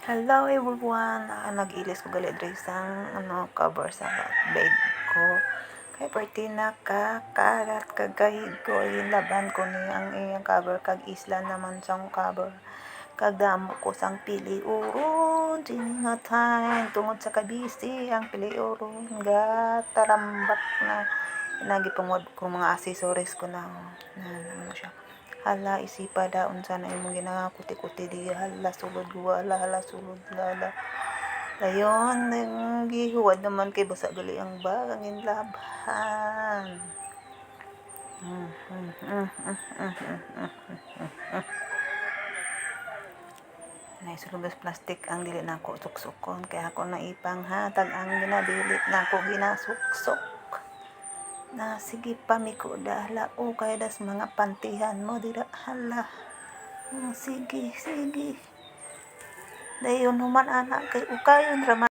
Hello everyone! Nag-ilis ko gali diri sang cover sa bed ko. Kay perti nakakalat kagahid ko laban ko ni ang iyang cover kag isla naman sang cover. Kag damo ko sang pili uron tiningatan tungod sa kabisi ang pili uron gatarambak na nagipangod ko mga accessories ko na ano siya. Hala isipa daon sana imong ginakuti-kuti di hala sulod hala sulod lala dayon gihuwad naman kay basa gali ang bangin laban. Naisulod sa plastic ang dili nako suksukon kaya ako naipanghatag ang ginadili nako ginasuksok na sige pamiko dahla o kay das mga pantihan mo dira hala. Sige dayon human ana kay ukayon ra